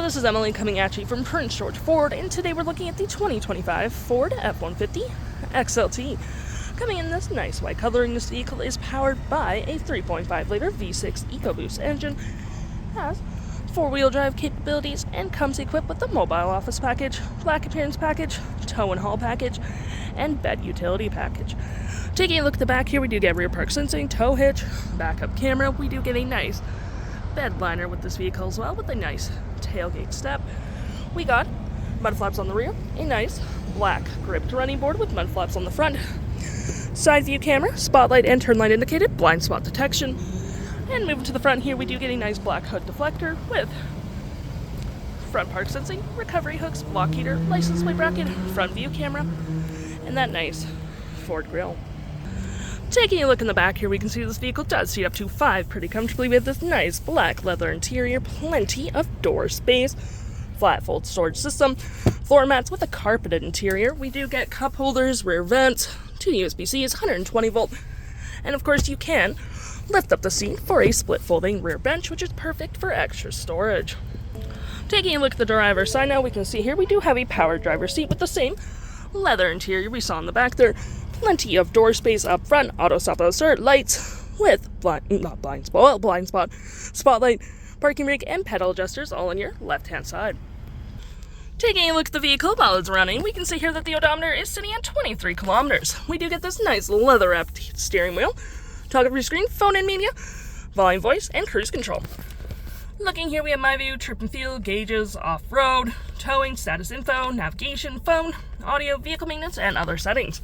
this is Emily coming at you from Prince George Ford, and today we're looking at the 2025 Ford F-150 XLT. Coming in this nice white coloring, this vehicle is powered by a 3.5-liter V6 EcoBoost engine, has four-wheel drive capabilities, and comes equipped with the mobile office package, black appearance package, tow and haul package, and bed utility package. Taking a look at the back here, we do get rear park sensing, tow hitch, backup camera. We do get a nice bed liner with this vehicle as well, with a nice tailgate step. We got mud flaps on the rear, a nice black gripped running board with mud flaps on the front, side view camera, spotlight and turn light indicated, blind spot detection. And moving to the front here, we do get a nice black hood deflector with front park sensing, recovery hooks, block heater, license plate bracket, front view camera, and that nice Ford grille. Taking a look in the back here, we can see this vehicle does seat up to 5 pretty comfortably with this nice black leather interior, plenty of door space, flat fold storage system, floor mats with a carpeted interior. We do get cup holders, rear vents, 2 USB-Cs, 120 volt, and of course you can lift up the seat for a split folding rear bench, which is perfect for extra storage. Taking a look at the driver's side now, we can see here we do have a power driver's seat with the same leather interior we saw in the back there. Plenty of door space up front, auto stop start lights with blind spot, spotlight, parking brake, and pedal adjusters all on your left-hand side. Taking a look at the vehicle while it's running, we can see here that the odometer is sitting at 23 kilometers. We do get this nice leather-wrapped steering wheel, toggle screen, phone and media, volume, voice, and cruise control. Looking here, we have my view, trip and fuel, gauges, off-road, towing, status info, navigation, phone, audio, vehicle maintenance, and other settings.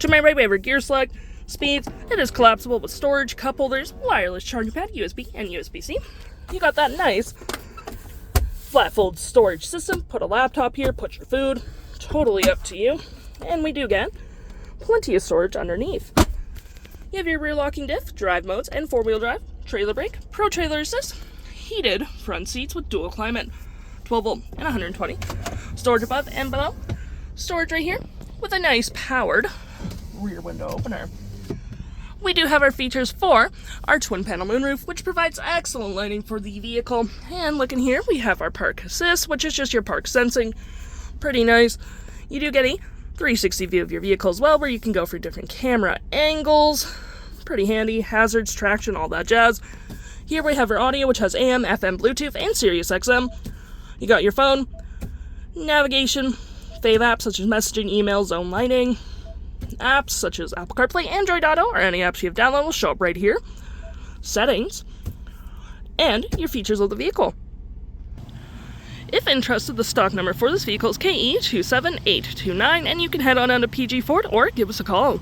To my right, we have our gear select, speeds. It is collapsible with storage, cup holders, wireless charging pad, USB, and USB-C. You got that nice flat fold storage system. Put a laptop here, put your food. Totally up to you. And we do get plenty of storage underneath. You have your rear locking diff, drive modes, and four-wheel drive, trailer brake, pro trailer assist, heated front seats with dual climate, 12 volt and 120. Storage above and below. Storage right here with a nice powered rear window opener. We do have our features for our twin panel moonroof, which provides excellent lighting for the vehicle. And looking here, we have our park assist, which is just your park sensing. Pretty nice. You do get a 360 view of your vehicle as well, where you can go for different camera angles. Pretty handy. Hazards, traction, all that jazz. Here we have our audio, which has AM, FM, Bluetooth, and Sirius XM. You got your phone, navigation, fave apps such as messaging, email, zone lighting. Apps such as Apple CarPlay, Android Auto, or any apps you have downloaded will show up right here. Settings, and your features of the vehicle. If interested, the stock number for this vehicle is KE27829, and you can head on down to PG Ford or give us a call.